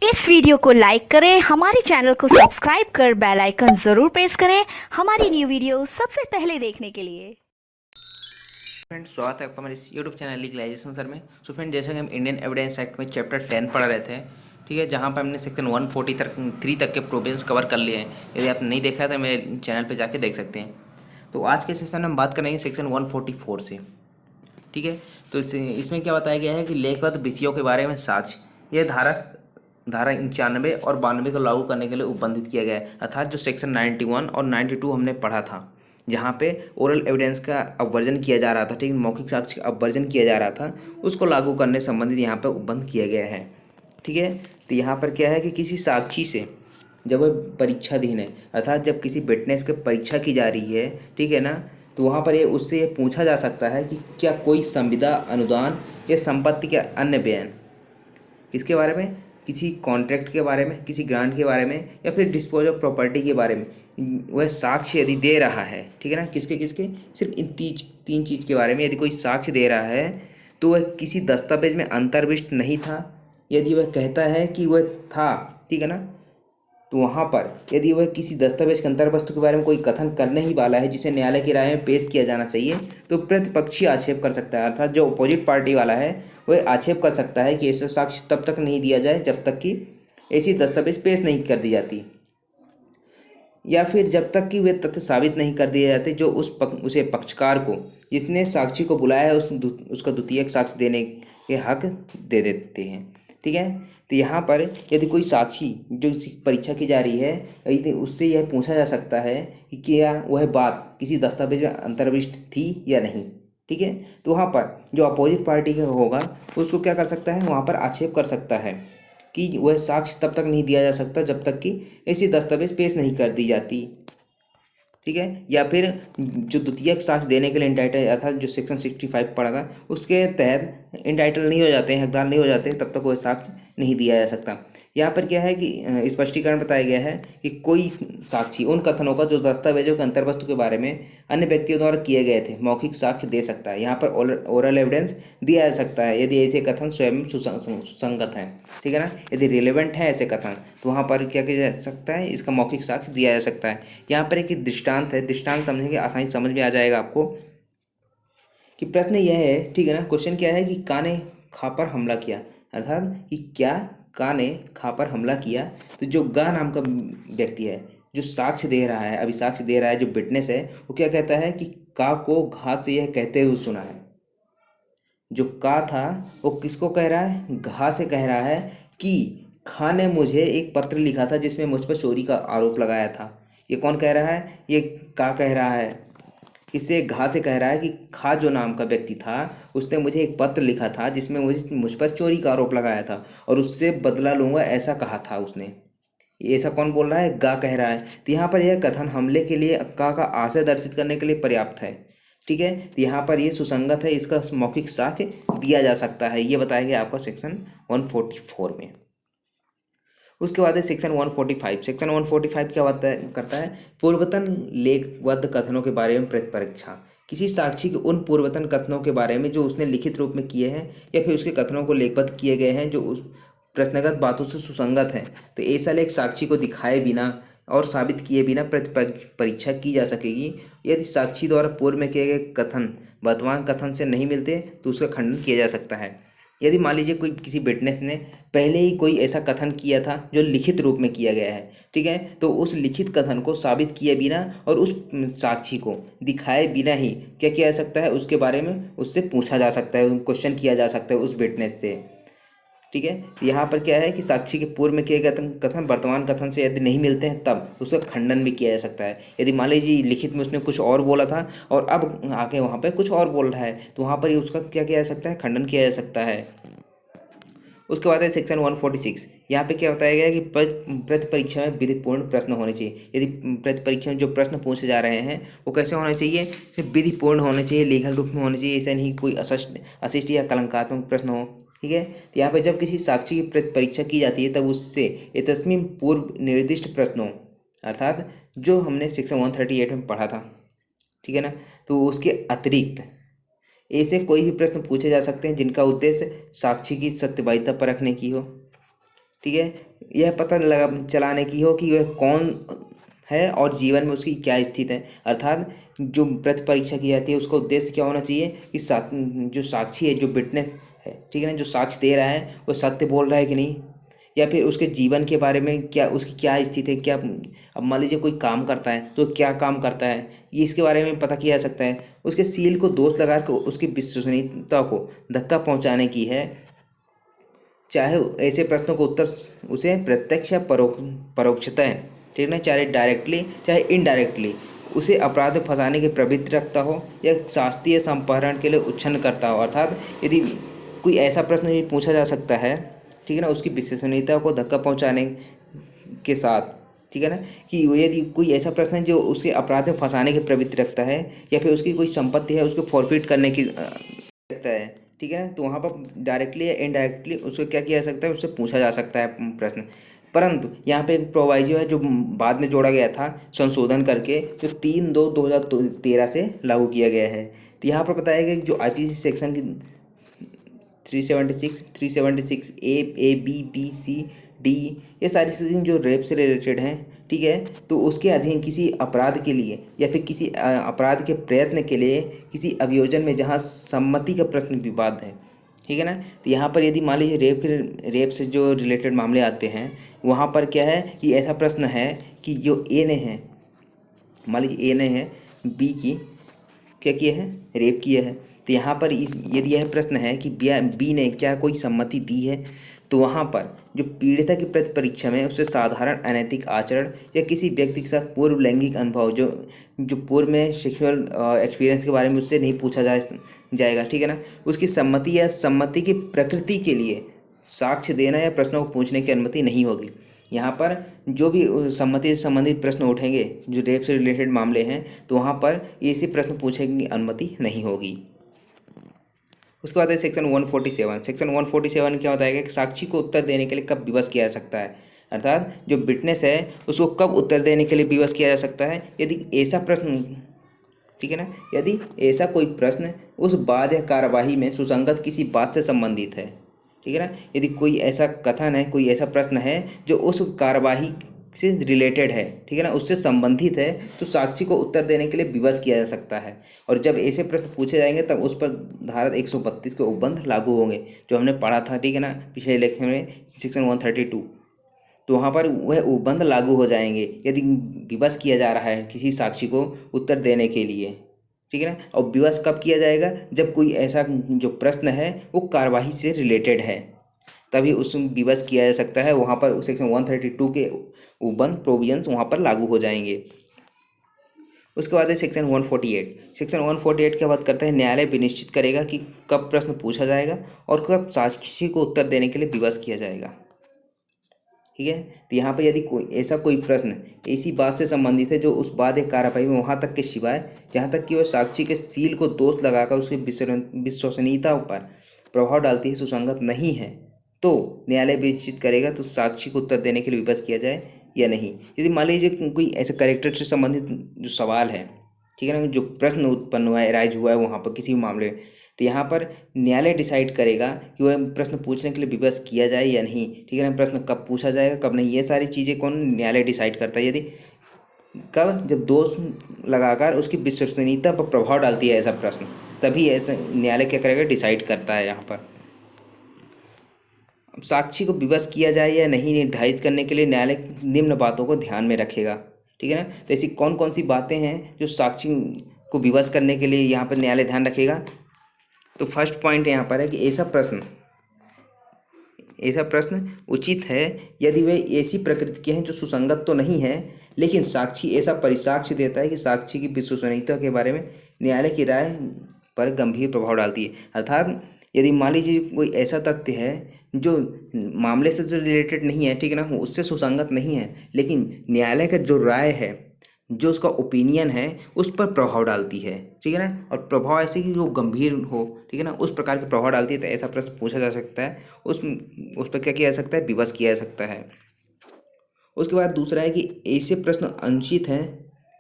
इस वीडियो को लाइक करें, हमारे चैनल को सब्सक्राइब कर बेल आइकन जरूर प्रेस करें हमारी न्यू वीडियो सबसे पहले देखने के लिए। फ्रेंड्स, स्वागत है आपका हमारे इस यूट्यूब चैनल लीगलाइजेशन सर में। सो फ्रेंड, जैसा कि हम इंडियन एविडेंस एक्ट में चैप्टर 10 पढ़ रहे थे, ठीक है, जहाँ पर हमने सेक्शन 143 तक के प्रोविजंस कवर कर लिए हैं। यदि आप नहीं देखा है तो मेरे चैनल पर जाके देख सकते हैं। तो आज के सेशन में हम बात करेंगे सेक्शन 144 से, ठीक है। तो इसमें क्या बताया गया है कि लेखबद्ध विषयों के बारे में साक्ष्य, यह धारा 91 और 92 को लागू करने के लिए उपबंधित किया गया है। अर्थात जो सेक्शन 91 और 92 हमने पढ़ा था, जहाँ पे ओरल एविडेंस का अवर्जन किया जा रहा था, ठीक, मौखिक साक्ष्य का अवर्जन किया जा रहा था, उसको लागू करने संबंधित यहाँ पे उपबंध किया गया है, ठीक है। तो यहाँ पर क्या है कि किसी साक्षी से जब वह परीक्षाधीन है, अर्थात जब किसी विटनेस की परीक्षा की जा रही है, ठीक है ना, तो वहाँ पर उससे ये पूछा जा सकता है कि क्या कोई संविदा, अनुदान या संपत्ति के अन्य बयान, किसके बारे में, किसी कॉन्ट्रैक्ट के बारे में, किसी ग्रांट के बारे में, या फिर डिस्पोज ऑफ प्रॉपर्टी के बारे में वह साक्ष्य यदि दे रहा है, ठीक है ना, किसके किसके, सिर्फ इन तीन चीज़ के बारे में यदि कोई साक्ष्य दे रहा है तो वह किसी दस्तावेज में अंतर्विष्ट नहीं था। यदि वह कहता है कि वह था, ठीक है ना, तो वहाँ पर यदि वह किसी दस्तावेज के अंतर्वस्तु के बारे में कोई कथन करने ही वाला है जिसे न्यायालय की राय में पेश किया जाना चाहिए, तो प्रतिपक्षी आक्षेप कर सकता है, अर्थात जो अपोजिट पार्टी वाला है वह आक्षेप कर सकता है कि ऐसा साक्ष्य तब तक नहीं दिया जाए जब तक कि ऐसी दस्तावेज पेश नहीं कर दी जाती, या फिर जब तक कि वे तथ्य साबित नहीं कर दिए जाते जो उसे पक्षकार को, जिसने साक्षी को बुलाया है, उसका द्वितीयक साक्ष्य देने के हक दे देते हैं, ठीक है। तो यहाँ पर यदि कोई साक्षी जो परीक्षा की जा रही है, यदि उससे यह पूछा जा सकता है कि क्या वह बात किसी दस्तावेज में अंतर्विष्ट थी या नहीं, ठीक है, तो वहाँ पर जो अपोजिट पार्टी का होगा उसको क्या कर सकता है, वहाँ पर आक्षेप कर सकता है कि वह साक्ष्य तब तक नहीं दिया जा सकता जब तक कि ऐसी दस्तावेज पेश नहीं कर दी जाती, ठीक है। या फिर जो द्वितीयक साक्ष्य देने के लिए इंटाइटल, अर्थात जो सेक्शन 65 पढ़ा था उसके तहत इंटाइटल नहीं हो जाते हैं, हकदार नहीं हो जाते हैं, तब तक वह साक्ष्य नहीं दिया जा सकता। यहाँ पर क्या है कि स्पष्टीकरण बताया गया है कि कोई साक्षी उन कथनों का जो दस्तावेजों के अंतर्वस्तु के बारे में अन्य व्यक्तियों द्वारा किए गए थे मौखिक साक्ष्य दे सकता है। यहाँ पर ओरल एविडेंस दिया जा सकता है यदि ऐसे कथन स्वयं सुसंगत हैं, ठीक है ना, यदि रिलेवेंट है ऐसे कथन, तो वहाँ पर क्या किया जा सकता है, इसका मौखिक साक्ष्य दिया जा सकता है। यहाँ पर एक दृष्टांत है, दृष्टांत समझेंगे आसानी समझ में आ जाएगा आपको कि प्रश्न यह है, ठीक है ना, क्वेश्चन क्या है कि का ने खा पर हमला किया, अर्थात कि क्या का ने खा पर हमला किया। तो जो गा नाम का व्यक्ति है जो साक्ष्य दे रहा है, अभी साक्ष्य दे रहा है, जो विटनेस है, वो क्या कहता है कि का को घा से यह कहते हुए सुना है। जो का था वो किसको कह रहा है, घा से कह रहा है कि खा ने मुझे एक पत्र लिखा था जिसमें मुझ पर चोरी का आरोप लगाया था। ये कौन कह रहा है, ये का कह रहा है, किससे, घा से कह रहा है कि खा जो नाम का व्यक्ति था उसने मुझे एक पत्र लिखा था जिसमें मुझ पर चोरी का आरोप लगाया था और उससे बदला लूंगा ऐसा कहा था उसने। ये ऐसा कौन बोल रहा है, गा कह रहा है। तो यहाँ पर यह कथन हमले के लिए का आशय दर्शित करने के लिए पर्याप्त है, ठीक है। तो यहाँ पर ये सुसंगत है, इसका मौखिक साक्ष्य दिया जा सकता है, ये बताया गया आपका सेक्शन 144 में। उसके बाद है सेक्शन 145। सेक्शन 145 क्या करता है, पूर्वतन लेखबद्ध कथनों के बारे में प्रतिपरीक्षा। किसी साक्षी के उन पूर्वतन कथनों के बारे में जो उसने लिखित रूप में किए हैं या फिर उसके कथनों को लेखबद्ध किए गए हैं जो उस प्रश्नगत बातों से सुसंगत हैं, तो ऐसा लेख साक्षी को दिखाए बिना और साबित किए बिना परीक्षा की जा सकेगी। यदि साक्षी द्वारा पूर्व में किए गए कथन वर्तमान कथन से नहीं मिलते तो उसका खंडन किया जा सकता है। यदि मान लीजिए कोई किसी विटनेस ने पहले ही कोई ऐसा कथन किया था जो लिखित रूप में किया गया है, ठीक है, तो उस लिखित कथन को साबित किए बिना और उस साक्षी को दिखाए बिना ही क्या किया जा सकता है, उसके बारे में उससे पूछा जा सकता है, क्वेश्चन किया जा सकता है उस विटनेस से, ठीक है। यहाँ पर क्या है कि साक्षी के पूर्व में किए गए कथन वर्तमान कथन से यदि नहीं मिलते हैं तब उसका खंडन भी किया जा सकता है। यदि मान लीजिए लिखित में उसने कुछ और बोला था और अब आके वहाँ पर कुछ और बोल रहा है, तो वहाँ पर ही उसका क्या किया जा सकता है, खंडन किया जा सकता है। उसके बाद है सेक्शन 146। यहाँ पे क्या बताया गया है कि प्रति परीक्षा में विधिपूर्ण प्रश्न होने चाहिए। यदि प्रति परीक्षा में जो प्रश्न पूछे जा रहे हैं वो कैसे होने चाहिए, सिर्फ विधिपूर्ण होने चाहिए, लीगल रूप में होने चाहिए, ऐसा नहीं कोई अशिष्ट या कलंकात्मक प्रश्न हो, ठीक है। तो यहाँ पे जब किसी साक्षी की प्रति परीक्षा की जाती है तब उससे तस्मीन पूर्व निर्दिष्ट प्रश्नों, अर्थात जो हमने सेक्शन 138 में पढ़ा था, ठीक है ना, तो उसके अतिरिक्त ऐसे कोई भी प्रश्न पूछे जा सकते हैं जिनका उद्देश्य साक्षी की सत्यवादिता परखने की हो, ठीक है, यह पता लगा चलाने की हो कि वह कौन है और जीवन में उसकी क्या स्थिति है। अर्थात जो प्रति परीक्षा की जाती है उसका उद्देश्य क्या होना चाहिए कि जो साक्षी है, जो विटनेस है, ठीक है ना, जो साक्ष्य दे रहा है वो सत्य बोल रहा है कि नहीं, या फिर उसके जीवन के बारे में क्या, उसकी क्या स्थिति है, क्या, अब मान लीजिए कोई काम करता है तो क्या काम करता है, ये इसके बारे में पता किया जा सकता है। उसके सील को दोष लगा कर उसकी विश्वसनीयता को धक्का पहुंचाने की है, चाहे ऐसे प्रश्नों को उत्तर उसे प्रत्यक्ष या परोक्षतः, ठीक है, चाहे डायरेक्टली चाहे इनडायरेक्टली उसे अपराध में फंसाने की प्रवृत्ति रखता हो या शास्त्रीय संपहरण के लिए उच्छन्न करता हो। अर्थात यदि कोई ऐसा प्रश्न भी पूछा जा सकता है, ठीक है ना, उसकी विश्वसनीयता को धक्का पहुंचाने के साथ, ठीक है ना, कि यदि कोई ऐसा प्रश्न है जो उसके अपराध में फंसाने की प्रवृत्ति रखता है या फिर उसकी कोई संपत्ति है उसको फॉरफिट करने की रखता है, ठीक है ना, तो वहाँ पर डायरेक्टली या इनडायरेक्टली उसको क्या किया जा सकता है, उससे पूछा जा सकता है प्रश्न। परंतु यहाँ पे एक प्रोवाइजो है जो बाद में जोड़ा गया था संशोधन करके, जो 3/2/2013 से लागू किया गया है। तो यहाँ पर बताया गया कि जो IPC सेक्शन की 376 A B B C D, ये सारी चीज़ें जो रेप से रिलेटेड हैं, ठीक है, तो उसके अधीन किसी अपराध के लिए या फिर किसी अपराध के प्रयत्न के लिए किसी अभियोजन में जहाँ सम्मति का प्रश्न विवाद है, ठीक है ना, तो यहाँ पर यदि मान लीजिए रेप से जो रिलेटेड मामले आते हैं, वहाँ पर क्या है कि ऐसा प्रश्न है कि जो ए ने है, मान लीजिए ए ने है बी की क्या किया है, रेप किया है, तो यहाँ पर यदि यह प्रश्न है कि बी ने क्या कोई सम्मति दी है, तो वहाँ पर जो पीड़िता की प्रति परीक्षा में उससे साधारण अनैतिक आचरण या किसी व्यक्ति के साथ पूर्व लैंगिक अनुभव जो पूर्व में सेक्सुअल एक्सपीरियंस के बारे में उससे नहीं पूछा जाएगा, ठीक है ना, उसकी सम्मति या सम्मति की प्रकृति के लिए साक्ष्य देना या प्रश्नों को पूछने की अनुमति नहीं होगी। यहाँ पर जो भी सम्मति से संबंधित प्रश्न उठेंगे जो रेप से रिलेटेड मामले हैं, तो वहाँ पर ऐसे प्रश्न पूछने की अनुमति नहीं होगी। उसके बाद है सेक्शन 147। सेक्शन 147 क्या बताएगा कि साक्षी को उत्तर देने के लिए कब विवश किया जा सकता है, अर्थात जो विटनेस है उसको कब उत्तर देने के लिए विवश किया जा सकता है, यदि ऐसा प्रश्न, ठीक है ना, यदि ऐसा कोई प्रश्न उस बाध्य कार्यवाही में सुसंगत किसी बात से संबंधित है, ठीक है ना, यदि कोई ऐसा कथन है, कोई ऐसा प्रश्न है जो उस कार्यवाही से रिलेटेड है, ठीक है ना, उससे संबंधित है, तो साक्षी को उत्तर देने के लिए विवश किया जा सकता है। और जब ऐसे प्रश्न पूछे जाएंगे तब उस पर धारा 132 के उपबंध लागू होंगे, जो हमने पढ़ा था, ठीक है ना, पिछले लेक्चर में सेक्शन 132, तो वहाँ पर वह उपबंध लागू हो जाएंगे यदि विवश किया जा रहा है किसी साक्षी को उत्तर देने के लिए, ठीक है ना। और विवश कब किया जाएगा, जब कोई ऐसा जो प्रश्न है वो कार्यवाही से रिलेटेड है, तभी उस विवश किया जा सकता है। वहाँ पर सेक्शन 132 के उपबंध प्रोविजंस वहाँ पर लागू हो जाएंगे। उसके बाद है सेक्शन 148। सेक्शन 148 क्या बात करता है, न्यायालय विनिश्चित करेगा कि कब प्रश्न पूछा जाएगा और कब साक्षी को उत्तर देने के लिए विवश किया जाएगा, ठीक है। तो यहाँ पर यदि कोई ऐसा कोई प्रश्न ऐसी बात से संबंधित है जो उस बाध्य कार्यवाही में वहाँ तक के सिवाय जहाँ तक कि वह साक्षी के सील को दोष लगाकर उसकी विश्वसनीयता पर प्रभाव डालती है, सुसंगत नहीं है, तो न्यायालय विनिश्चित करेगा तो साक्षी को उत्तर देने के लिए विवश किया जाए या नहीं। यदि मान लीजिए कोई ऐसे कैरेक्टर से संबंधित जो सवाल है, ठीक है ना, जो प्रश्न उत्पन्न हुआ है, राइज हुआ है वहाँ पर किसी भी मामले में, तो यहाँ पर न्यायालय डिसाइड करेगा कि वह प्रश्न पूछने के लिए विवश किया जाए या नहीं, ठीक है ना, प्रश्न कब पूछा जाएगा कब नहीं, ये सारी चीज़ें कौन, न्यायालय डिसाइड करता है। यदि कब, जब दोष लगाकर उसकी विश्वसनीयता पर प्रभाव डालती है ऐसा प्रश्न, तभी ऐसा न्यायालय क्या करेगा, डिसाइड करता है। यहाँ पर साक्षी को विवश किया जाए या नहीं निर्धारित करने के लिए न्यायालय निम्न बातों को ध्यान में रखेगा, ठीक है ना। तो ऐसी कौन कौन सी बातें हैं जो साक्षी को विवश करने के लिए यहाँ पर न्यायालय ध्यान रखेगा। तो फर्स्ट पॉइंट यहाँ पर है कि ऐसा प्रश्न उचित है यदि वे ऐसी प्रकृति के हैं जो सुसंगत तो नहीं है, लेकिन साक्षी ऐसा परिसाक्ष्य देता है कि साक्षी की विश्वसनीयता के बारे में न्यायालय की राय पर गंभीर प्रभाव डालती है। अर्थात यदि मान लीजिए कोई ऐसा तथ्य है जो मामले से जो रिलेटेड नहीं है, ठीक है ना, उससे सुसंगत नहीं है, लेकिन न्यायालय का जो राय है, जो उसका ओपिनियन है, उस पर प्रभाव डालती है, ठीक है ना, और प्रभाव ऐसे कि जो गंभीर हो, ठीक है ना, उस प्रकार के प्रभाव डालती है, तो ऐसा प्रश्न पूछा जा सकता है, उस पर क्या किया जा सकता है, विवश किया जा सकता है। उसके बाद दूसरा है कि ऐसे प्रश्न अनुचित हैं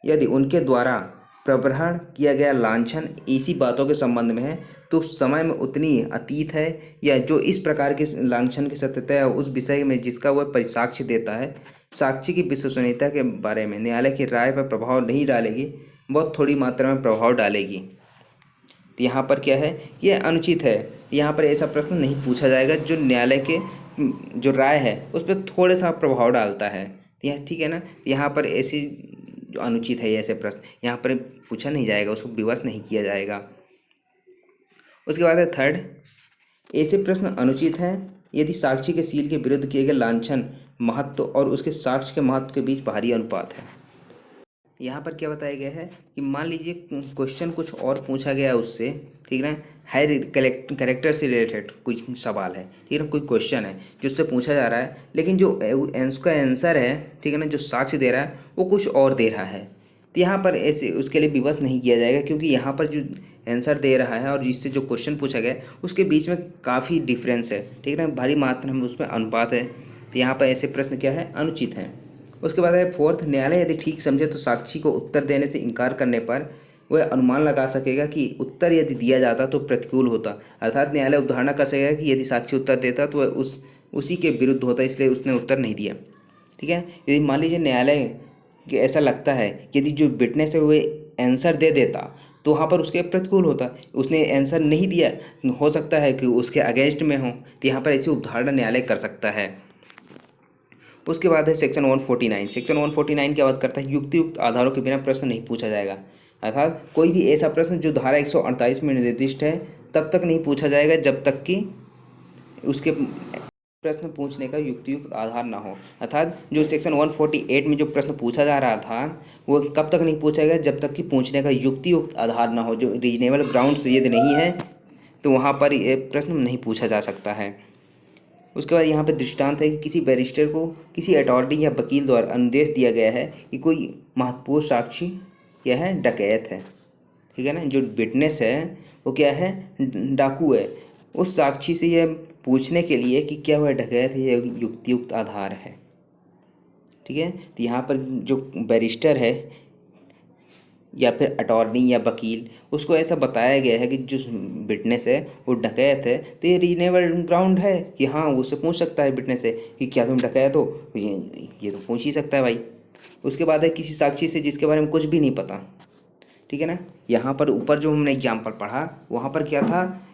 यदि उनके द्वारा प्रवहन किया गया लांछन ऐसी बातों के संबंध में है तो समय में उतनी अतीत है, या जो इस प्रकार के लांछन की सत्यता है उस विषय में जिसका वह परिसाक्ष्य देता है, साक्षी की विश्वसनीयता के बारे में न्यायालय की राय पर प्रभाव नहीं डालेगी, बहुत थोड़ी मात्रा में प्रभाव डालेगी। तो यहाँ पर क्या है, यह अनुचित है। यहाँ पर ऐसा प्रश्न नहीं पूछा जाएगा जो न्यायालय के जो राय है उस पर थोड़ा सा प्रभाव डालता है। तो यह ठीक है ना, यहाँ पर ऐसी जो अनुचित है ऐसे प्रश्न यहाँ पर पूछा नहीं जाएगा, उसको विवश नहीं किया जाएगा। उसके बाद है थर्ड, ऐसे प्रश्न अनुचित हैं यदि साक्षी के सील के विरुद्ध किए गए लांछन महत्व और उसके साक्ष्य के महत्व के बीच भारी अनुपात है। यहाँ पर क्या बताया गया है कि मान लीजिए क्वेश्चन कुछ और पूछा गया उससे, ठीक है ना, है कैरेक्टर से रिलेटेड कुछ सवाल है, ठीक है ना, कोई क्वेश्चन है जो उससे पूछा जा रहा है, लेकिन जो उसका आंसर है, ठीक है ना, जो साक्ष्य दे रहा है वो कुछ और दे रहा है। तो यहाँ पर ऐसे उसके लिए विवश नहीं किया जाएगा, क्योंकि यहाँ पर जो आंसर दे रहा है और जिससे जो क्वेश्चन पूछा गया है उसके बीच में काफ़ी डिफरेंस है, ठीक है ना, भारी मात्रा में उसमें अनुपात है। तो यहाँ पर ऐसे प्रश्न क्या है, अनुचित हैं। उसके बाद है फोर्थ, न्यायालय यदि ठीक समझे तो साक्षी को उत्तर देने से इनकार करने पर वह अनुमान लगा सकेगा कि उत्तर यदि दिया जाता तो प्रतिकूल होता, अर्थात न्यायालय अवधारणा कर सकेगा कि यदि साक्षी उत्तर देता तो वह उसी के विरुद्ध होता, इसलिए उसने उत्तर नहीं दिया। ठीक है, यदि मान लीजिए न्यायालय कि ऐसा लगता है कि यदि जो विटनेस है वो आंसर दे देता तो वहाँ पर उसके प्रतिकूल होता, उसने आंसर नहीं दिया, हो सकता है कि उसके अगेंस्ट में हो, तो यहाँ पर ऐसी उदाहरण न्यायालय कर सकता है। उसके बाद है सेक्शन 149। सेक्शन 149 क्या बात करता है, युक्तियुक्त आधारों के बिना प्रश्न नहीं पूछा जाएगा, अर्थात कोई भी ऐसा प्रश्न जो धारा 148 में निर्दिष्ट है तब तक नहीं पूछा जाएगा जब तक कि उसके प्रश्न पूछने का युक्तियुक्त आधार ना हो। अर्थात जो सेक्शन 148 में जो प्रश्न पूछा जा रहा था वो कब तक नहीं पूछा गया, जब तक कि पूछने का युक्तियुक्त आधार ना हो, जो रीजनेबल ग्राउंड्स यदि नहीं है तो वहाँ पर ये प्रश्न नहीं पूछा जा सकता है। उसके बाद यहाँ पे दृष्टांत है कि किसी बैरिस्टर को किसी अटॉर्नी या वकील द्वारा अनुदेश दिया गया है कि कोई महत्वपूर्ण साक्षी क्या है, डकैत है, ठीक है ना, जो विटनेस है वो क्या है, डाकू है, उस साक्षी से यह पूछने के लिए कि क्या वह डकैत है, यह युक्तियुक्त आधार है। ठीक है, तो यहाँ पर जो बैरिस्टर है या फिर अटॉर्नी या वकील, उसको ऐसा बताया गया है कि जो विटनेस है वो डकैत है, तो ये रीजनेबल ग्राउंड है कि हाँ उससे पूछ सकता है विटनेस से कि क्या तुम डकैत हो, ये तो पूछ ही सकता है भाई। उसके बाद है किसी साक्षी से जिसके बारे में कुछ भी नहीं पता, ठीक है ना, यहाँ पर ऊपर जो हमने एग्जाम्पल पढ़ा वहाँ पर क्या था,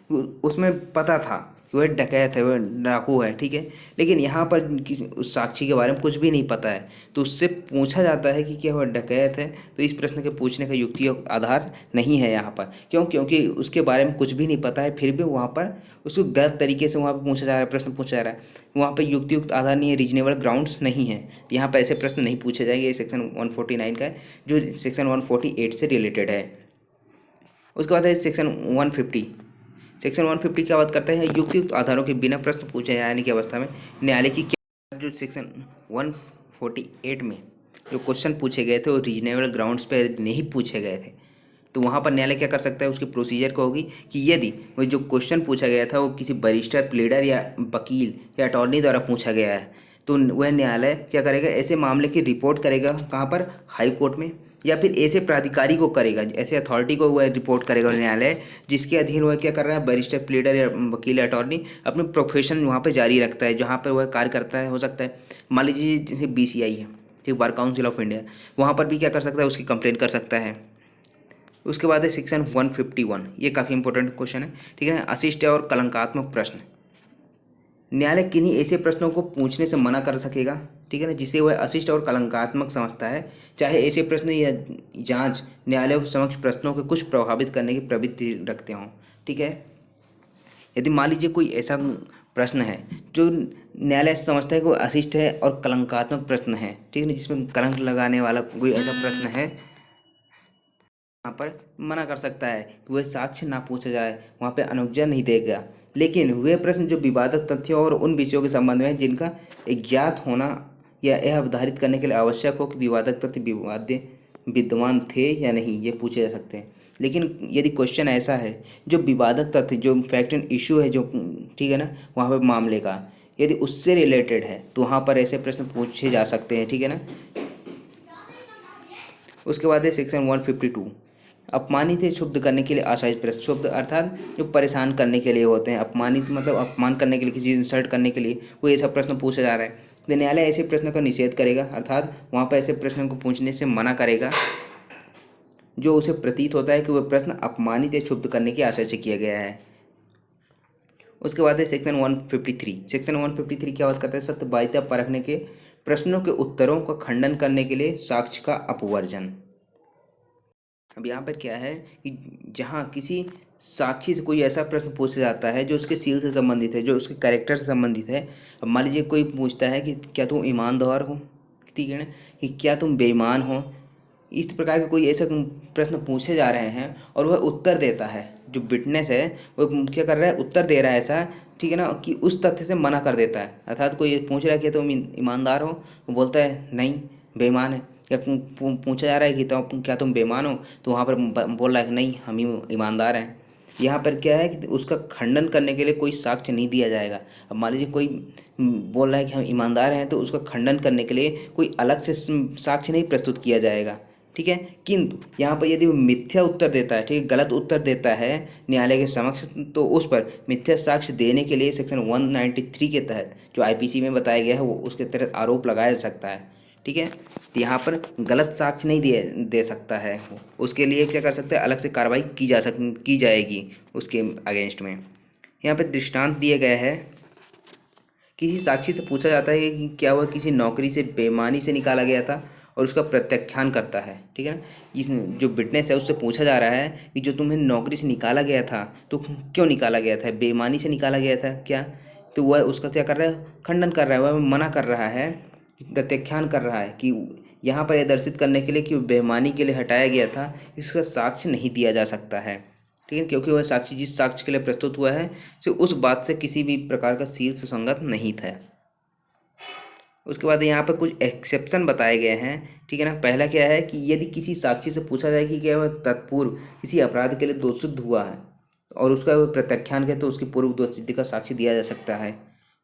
उसमें पता था कि वह डकैत है, वह डाकू है, ठीक है, लेकिन यहाँ पर किसी उस साक्षी के बारे में कुछ भी नहीं पता है तो उससे पूछा जाता है कि क्या वह डकैत है, तो इस प्रश्न के पूछने का युक्तियुक्त आधार नहीं है यहाँ पर। क्यों? क्योंकि उसके बारे में कुछ भी नहीं पता है, फिर भी वहाँ पर उसको गलत तरीके से वहाँ पर पूछा जा रहा है, प्रश्न पूछा जा रहा है, वहाँ पर युक्तियुक्त आधार नहीं है, रीजनेबल ग्राउंड्स नहीं है, यहाँ पर ऐसे प्रश्न नहीं पूछे जाएंगे। ये सेक्शन 149 का है जो सेक्शन 148 से रिलेटेड है। उसके बाद है सेक्शन 150। सेक्शन 150 क्या बात करता है, युक्तियुक्त आधारों के बिना प्रश्न पूछे जाने की अवस्था में न्यायालय की क्या, जो सेक्शन 148 में जो क्वेश्चन पूछे गए थे वो रीजनेबल ग्राउंड्स पर नहीं पूछे गए थे, तो वहाँ पर न्यायालय क्या कर सकता है, उसकी प्रोसीजर को होगी कि यदि वो जो क्वेश्चन पूछा गया था वो किसी बैरिस्टर, प्लीडर या वकील या अटॉर्नी द्वारा पूछा गया है, तो वह न्यायालय क्या करेगा, ऐसे मामले की रिपोर्ट करेगा कहाँ पर, हाई कोर्ट में, या फिर ऐसे प्राधिकारी को करेगा, ऐसे अथॉरिटी को वह रिपोर्ट करेगा न्यायालय जिसके अधीन वह क्या कर रहा है, बैरिस्टर, प्लीडर या वकील या अटॉर्नी अपने प्रोफेशन वहाँ पे जारी रखता है, जहाँ पर वह कार्य करता है। हो सकता है मान लीजिए जैसे BCI है, ठीक, बार काउंसिल ऑफ इंडिया, वहाँ पर भी क्या कर सकता है, उसकी कंप्लेंट कर सकता है। उसके बाद है सेक्शन 151, ये काफ़ी इंपॉर्टेंट क्वेश्चन है, ठीक है, अशिष्ट और कलंकात्मक प्रश्न। न्यायालय किन्हीं ऐसे प्रश्नों को पूछने से मना कर सकेगा, ठीक है ना, जिसे वह अशिष्ट और कलंकात्मक समझता है, चाहे ऐसे प्रश्न या जांच न्यायालय के समक्ष प्रश्नों को कुछ प्रभावित करने की प्रवृत्ति रखते हों। ठीक है, यदि मान लीजिए कोई ऐसा प्रश्न है जो न्यायालय समझता है कि वो अशिष्ट है और कलंकात्मक प्रश्न है, ठीक है ना, जिसमें कलंक लगाने वाला कोई ऐसा प्रश्न है, वहाँ पर मना कर सकता है कि वह साक्ष्य ना पूछा जाए, वहाँ पे अनुज्ञा नहीं देगा। लेकिन वे प्रश्न जो विवादित तथ्यों और उन विषयों के संबंध में जिनका ज्ञात होना या यह अवधारित करने के लिए आवश्यक हो कि विवादित तथ्य विद्यमान थे या नहीं, ये पूछे जा सकते हैं। लेकिन यदि क्वेश्चन ऐसा है जो विवादित तथ्य, जो फैक्ट एंड इशू है, जो ठीक है ना, वहाँ पर मामले का यदि उससे रिलेटेड है तो वहाँ पर ऐसे प्रश्न पूछे जा सकते हैं, ठीक है ना। उसके बाद है सेक्शन 152। अपमानित या क्षुब्ध करने के लिए आश्रय प्रश्न। क्षुब्ध अर्थात जो परेशान करने के लिए होते हैं, अपमानित मतलब अपमान करने के लिए, किसी इंसल्ट करने के लिए कोई ऐसा प्रश्न पूछा जा रहा है तो न्यायालय ऐसे प्रश्न का निषेध करेगा, अर्थात वहाँ पर ऐसे प्रश्न को पूछने से मना करेगा जो उसे प्रतीत होता है कि वह प्रश्न अपमानित या क्षुब्ध करने के आशय से किया गया है। उसके बाद है सेक्शन 153। सेक्शन 153 क्या बात करता है? सत्यबाधिता परखने के प्रश्नों के उत्तरों का खंडन करने के लिए साक्ष्य का अपवर्जन। अब यहाँ पर क्या है कि जहाँ किसी साक्षी से कोई ऐसा प्रश्न पूछा जाता है जो उसके सील से संबंधित है, जो उसके कैरेक्टर से संबंधित है। अब मान लीजिए कोई पूछता है कि क्या तुम ईमानदार हो, ठीक है ना, कि क्या तुम बेईमान हो, इस प्रकार के कोई ऐसा प्रश्न पूछे जा रहे हैं और वह उत्तर देता है, जो विटनेस है वो क्या कर रहा है, उत्तर दे रहा है ऐसा, ठीक है ना, कि उस तथ्य से मना कर देता है। अर्थात कोई पूछ रहा है कि तुम ईमानदार हो, वो बोलता है नहीं बेईमान है। या पूछा जा रहा है कि तुम क्या तुम बेईमान हो, तो वहाँ पर बोल रहा है कि नहीं हम ईमानदार हैं। यहाँ पर क्या है कि उसका खंडन करने के लिए कोई साक्ष्य नहीं दिया जाएगा। अब मान लीजिए कोई बोल रहा है कि हम ईमानदार हैं, तो उसका खंडन करने के लिए कोई अलग से साक्ष्य नहीं प्रस्तुत किया जाएगा, ठीक है। किंतु यहाँ पर यदि वो मिथ्या उत्तर देता है, ठीक है, गलत उत्तर देता है न्यायालय के समक्ष, तो उस पर मिथ्या साक्ष्य देने के लिए सेक्शन 193 के तहत जो आईपीसी में बताया गया है वो उसके तहत आरोप लगाया जा सकता है, ठीक है। तो यहाँ पर गलत साक्ष्य नहीं दे सकता है, उसके लिए क्या कर सकते हैं, अलग से कार्रवाई की जाएगी उसके अगेंस्ट में। यहाँ पर दृष्टांत दिया गया है, किसी साक्षी से पूछा जाता है कि क्या वह किसी नौकरी से बेईमानी से निकाला गया था और उसका प्रत्याख्यान करता है, ठीक है ना। इस जो विटनेस है उससे पूछा जा रहा है कि जो तुम्हें नौकरी से निकाला गया था तो क्यों निकाला गया था, बेईमानी से निकाला गया था क्या, तो वह उसका क्या कर रहा है, खंडन कर रहा है, वह मना कर रहा है, प्रत्याख्यान कर रहा है कि यहाँ पर यह दर्शित करने के लिए कि बेईमानी के लिए हटाया गया था, इसका साक्ष्य नहीं दिया जा सकता है, ठीक है, क्योंकि वह साक्षी जिस साक्ष्य के लिए प्रस्तुत हुआ है तो उस बात से किसी भी प्रकार का सील सुसंगत नहीं था। उसके बाद यहाँ पर कुछ एक्सेप्शन बताए गए हैं, ठीक है ना। पहला क्या है कि यदि किसी साक्षी से पूछा जाए कि क्या वह तत्पूर्व किसी अपराध के लिए दोषित हुआ है और उसका वह प्रत्याख्यान किया, तो उसकी पूर्व दोषसिद्धि का साक्ष्य दिया जा सकता है,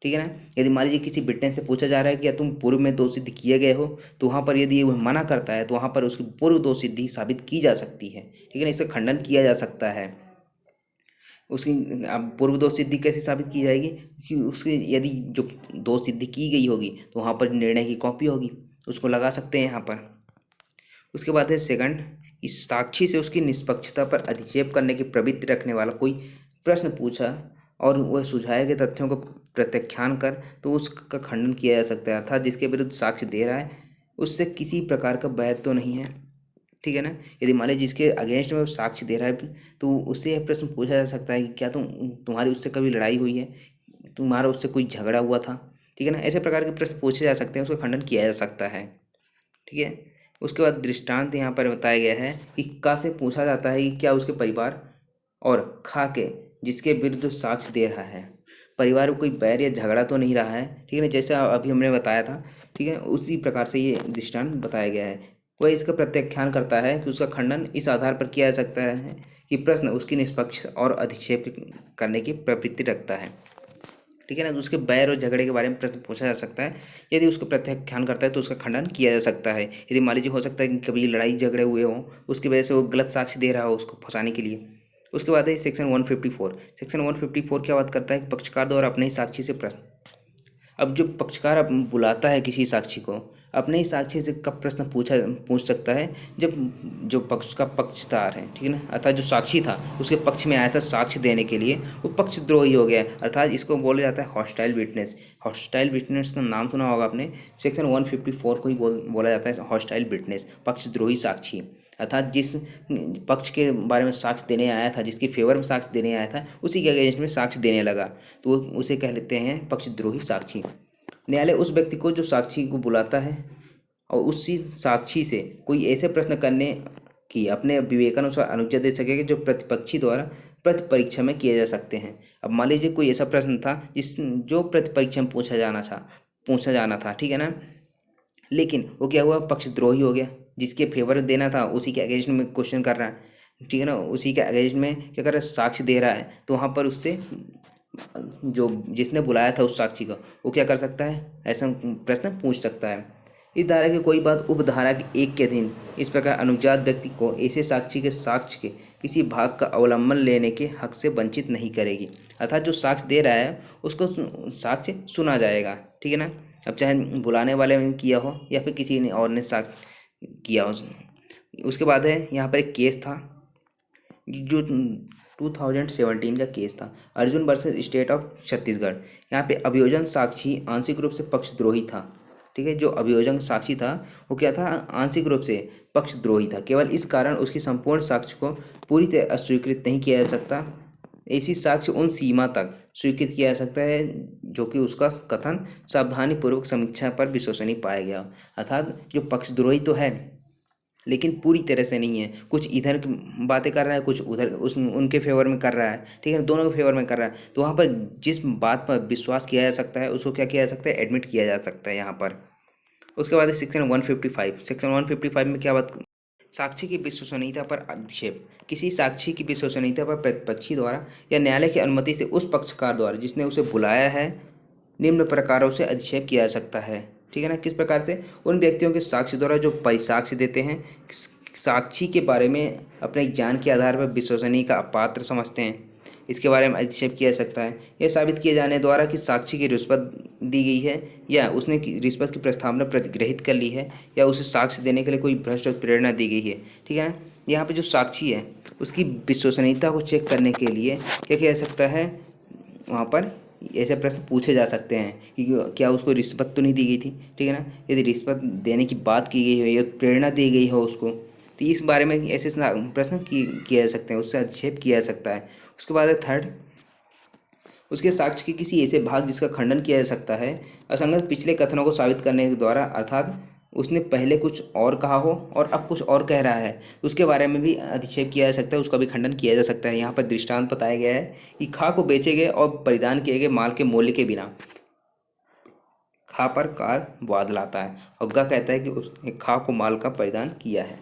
ठीक है ना। यदि मान लीजिए किसी विटनेस से पूछा जा रहा है कि क्या तुम पूर्व में दोषसिद्ध किए गए हो, तो वहाँ पर यदि वह मना करता है तो वहाँ पर उसकी पूर्व दोषसिद्धि साबित की जा सकती है, ठीक है ना, इसका खंडन किया जा सकता है। उसकी अब पूर्व दोष सिद्धि कैसे साबित की जाएगी, कि उसकी यदि जो दोष सिद्धि की गई होगी तो वहाँ पर निर्णय की कॉपी होगी, उसको लगा सकते हैं यहाँ पर। उसके बाद है सेकंड, इस साक्षी से उसकी निष्पक्षता पर अधिक्षेप करने की प्रवृत्ति रखने वाला कोई प्रश्न पूछा और वह सुझाए गए तथ्यों को प्रत्याख्यान कर, तो उसका खंडन किया जा सकता है। अर्थात जिसके विरुद्ध साक्ष्य दे रहा है उससे किसी प्रकार का बैर तो नहीं है, ठीक है ना। यदि मान लीजिए जिसके अगेंस्ट में वो साक्ष्य दे रहा है तो उससे यह प्रश्न पूछा जा सकता है कि क्या तुम्हारी उससे कभी लड़ाई हुई है, तुम्हारा उससे कोई झगड़ा हुआ था, ठीक है ना। ऐसे प्रकार के प्रश्न पूछे जा सकते हैं, उसका खंडन किया जा सकता है, ठीक है। उसके बाद दृष्टांत यहाँ पर बताया गया है कि का से पूछा जाता है कि क्या उसके परिवार और खा के जिसके विरुद्ध साक्ष्य दे रहा है, परिवार में कोई बैर या झगड़ा तो नहीं रहा है, ठीक है ना, जैसा अभी हमने बताया था, ठीक है, उसी प्रकार से ये दृष्टांत बताया गया है। वह इसका प्रत्याख्यान करता है कि उसका खंडन इस आधार पर किया जा सकता है कि प्रश्न उसकी निष्पक्ष और अधिक्षेप करने की प्रवृत्ति रखता है, ठीक है ना। उसके बैर और झगड़े के बारे में प्रश्न पूछा जा सकता है, यदि उसको प्रत्याख्यान करता है तो उसका खंडन किया जा सकता है। यदि मान लीजिए हो सकता है कि कभी लड़ाई झगड़े हुए हों, उसकी वजह से वो गलत साक्ष्य दे रहा हो उसको फंसाने के लिए। उसके बाद है सेक्शन 154। सेक्शन 154 क्या बात करता है कि पक्षकार द्वारा अपने ही साक्षी से प्रश्न, अब जो पक्षकार अब बुलाता है किसी साक्षी को, अपने ही साक्षी से कब प्रश्न पूछ सकता है, जब जो पक्ष का पक्षधार है, ठीक है ना, अर्थात जो साक्षी था उसके पक्ष में आया था साक्ष्य देने के लिए, वो पक्षद्रोही हो गया, अर्थात इसको बोला जाता है हॉस्टाइल विटनेस। हॉस्टाइल विटनेस का नाम सुना होगा आपने, सेक्शन 154 को ही बोला जाता है हॉस्टाइल विटनेस, पक्षद्रोही साक्षी। अर्थात जिस पक्ष के बारे में साक्ष्य देने आया था, जिसके फेवर में साक्ष्य देने आया था, उसी के अगेंस्ट में साक्ष्य देने लगा, तो उसे कह लेते हैं पक्षद्रोही साक्षी। न्यायालय उस व्यक्ति को जो साक्षी को बुलाता है और उसी साक्षी से कोई ऐसे प्रश्न करने की अपने विवेकानुसार अनुज्ञा दे सकेगा जो प्रतिपक्षी द्वारा प्रतिपरीक्षा में किए जा सकते हैं। अब मान लीजिए कोई ऐसा प्रश्न था जो प्रतिपरीक्षा में पूछा जाना था, ठीक है ना, लेकिन वो क्या हुआ, पक्षद्रोही हो गया, जिसके फेवर देना था उसी के अगेंस्ट में क्वेश्चन कर रहा है, ठीक है ना, उसी के अगेंस्ट में क्या कर रहा है, साक्ष्य दे रहा है, तो वहाँ पर उससे जो जिसने बुलाया था उस साक्षी को, वो क्या कर सकता है, ऐसा प्रश्न पूछ सकता है। इस धारा की कोई बात उपधारा के 1 के अधीन इस प्रकार अनुज्ञात व्यक्ति को ऐसे साक्षी के साक्ष्य के किसी भाग का अवलंबन लेने के हक से वंचित नहीं करेगी। अर्थात जो साक्ष्य दे रहा है उसको साक्ष्य सुना जाएगा, ठीक है ना। अब चाहे बुलाने वाले ने किया हो या फिर किसी ने और ने साक्ष्य किया हो। उसके बाद है यहाँ पर एक केस था जो 2017 का केस था, Arjun versus state of Chhattisgarh. यहाँ पे अभियोजन साक्षी आंशिक रूप से पक्षद्रोही था, ठीक है। जो अभियोजन साक्षी था वो क्या था, आंशिक रूप से पक्षद्रोही था। केवल इस कारण उसकी संपूर्ण साक्ष्य को पूरी तरह अस्वीकृत नहीं किया जा सकता। ऐसी साक्ष्य उन सीमा तक स्वीकृत किया जा सकता है जो कि उसका कथन सावधानीपूर्वक समीक्षा पर विश्वसनीय पाया गया। अर्थात जो पक्षद्रोही तो है लेकिन पूरी तरह से नहीं है, कुछ इधर की बातें कर रहा है, कुछ उधर उनके फेवर में कर रहा है, ठीक है, दोनों के फेवर में कर रहा है। तो वहाँ पर जिस बात पर विश्वास किया जा सकता है उसको क्या किया जा सकता है, एडमिट किया जा सकता है यहाँ पर। उसके बाद है सेक्शन 155। सेक्शन 155 में क्या बात, साक्षी की विश्वसनीयता पर आक्षेप। किसी साक्षी की विश्वसनीयता पर प्रतिपक्षी द्वारा या न्यायालय की अनुमति से उस पक्षकार द्वारा जिसने उसे बुलाया है निम्न प्रकारों से अधिक्षेप किया जा सकता है, ठीक है ना। किस प्रकार से, उन व्यक्तियों के साक्ष्य द्वारा जो परिसाक्ष्य देते हैं, साक्षी के बारे में अपने ज्ञान के आधार पर विश्वसनीय का अपात्र समझते हैं, इसके बारे में अधिक्षेप किया जा सकता है। यह साबित किए जाने द्वारा कि साक्षी की रिश्वत दी गई है या उसने रिश्वत की प्रस्तावना प्रतिग्रहित कर ली है या उसे साक्ष्य देने के लिए कोई भ्रष्ट प्रेरणा दी गई है, ठीक है ना। यहाँ पे जो साक्षी है उसकी विश्वसनीयता को चेक करने के लिए क्या किया जा सकता है, वहाँ पर ऐसे प्रश्न पूछे जा सकते हैं कि क्या उसको रिश्वत तो नहीं दी गई थी, ठीक है ना। यदि रिश्वत देने की बात की गई हो या प्रेरणा दी गई हो उसको, तो इस बारे में ऐसे प्रश्न किया जा सकते हैं, उससे अधिक्षेप किया जा सकता है। उसके बाद है थर्ड, उसके साक्ष्य के किसी ऐसे भाग जिसका खंडन किया जा सकता है असंगत पिछले कथनों को साबित करने के द्वारा। अर्थात उसने पहले कुछ और कहा हो और अब कुछ और कह रहा है, तो उसके बारे में भी अधिक्षेप किया जा सकता है, उसका भी खंडन किया जा सकता है। यहाँ पर दृष्टांत बताया गया है कि खा को बेचे गए और परिधान किए गए माल के मूल्य के बिना खा पर कार वाद लाता है और गा कहता है कि उसने खा को माल का परिधान किया है।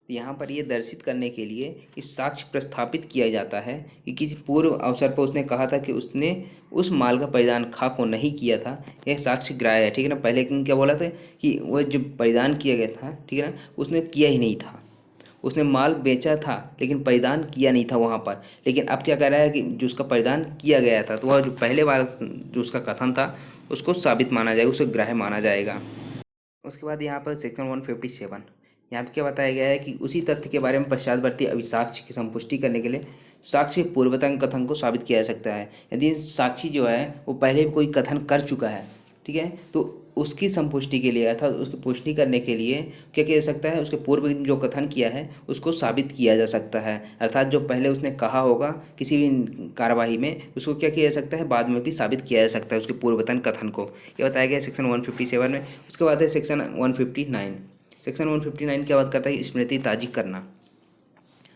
यहाँ पर यह दर्शित करने के लिए इस साक्ष्य प्रस्थापित किया जाता है कि किसी पूर्व अवसर पर उसने कहा था कि उसने उस माल का परिधान खा को नहीं किया था, यह साक्ष्य ग्राह्य है, ठीक है ना। पहले क्या बोला था कि वह जो परिधान किया गया था, ठीक है ना, उसने किया ही नहीं था, उसने माल बेचा था लेकिन परिधान किया नहीं था वहाँ पर। लेकिन अब क्या कह रहा है कि जो उसका परिधान किया गया था, तो वह जो पहले वाला जो उसका कथन था उसको साबित माना जाएगा, उसे ग्राह्य माना जाएगा। उसके बाद यहाँ पर सेक्शन 157, यहाँ पे क्या बताया गया है कि उसी तथ्य के बारे में पश्चातवर्ती अभिसाक्ष्य की संपुष्टि करने के लिए साक्ष्य के पूर्वतन कथन को साबित किया जा सकता है। यदि साक्षी जो है वो पहले भी कोई कथन कर चुका है, ठीक है, तो उसकी संपुष्टि के लिए अर्थात उसकी पुष्टि करने के लिए क्या किया जा सकता है, उसके पूर्व जो कथन किया है उसको साबित किया जा सकता है। अर्थात जो पहले उसने कहा होगा किसी भी कार्यवाही में, उसको क्या किया जा सकता है, बाद में भी साबित किया जा सकता है उसके पूर्वतन कथन को। यह बताया गया सेक्शन 157 में। उसके बाद है सेक्शन 159। सेक्शन 159 क्या बात करता है, स्मृति ताजी करना,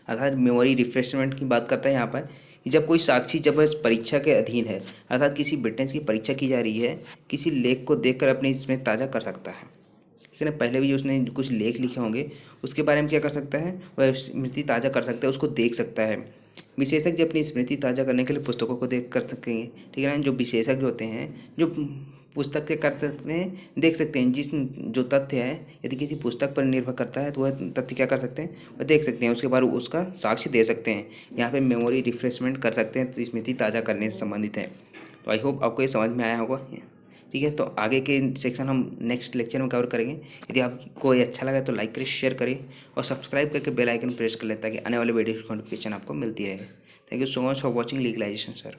अर्थात मेमोरी रिफ्रेशमेंट की बात करता है यहाँ पर कि जब कोई साक्षी जब वह परीक्षा के अधीन है, अर्थात किसी विटनेस की परीक्षा की जा रही है, किसी लेख को देखकर अपनी स्मृति ताज़ा कर सकता है, ठीक है ना। पहले भी जो उसने कुछ लेख लिखे होंगे उसके बारे में क्या कर सकता है, वह स्मृति ताज़ा कर सकता है, उसको देख सकता है। विशेषज्ञ अपनी स्मृति ताज़ा करने के लिए पुस्तकों को देख कर सकेंगे, ठीक है ना। जो विशेषज्ञ होते हैं जो पुस्तक के कर सकते हैं, देख सकते हैं जिस जो तथ्य है यदि किसी पुस्तक पर निर्भर करता है तो वह तथ्य क्या कर सकते हैं, वह देख सकते हैं, उसके बाद उसका साक्ष्य दे सकते हैं। यहाँ पे मेमोरी रिफ्रेशमेंट कर सकते हैं, तो स्मृति ताज़ा करने से संबंधित है। तो आई होप आपको ये समझ में आया होगा, ठीक है। तो आगे के सेक्शन हम नेक्स्ट लेक्चर में कवर करेंगे। यदि आपको ये अच्छा लगा तो लाइक करें, शेयर करें और सब्सक्राइब करके बेल आइकन प्रेस कर लें ताकि आने वाले वीडियो की नोटिफिकेशन आपको मिलती रहे। Thank you so much for watching legalisation sir.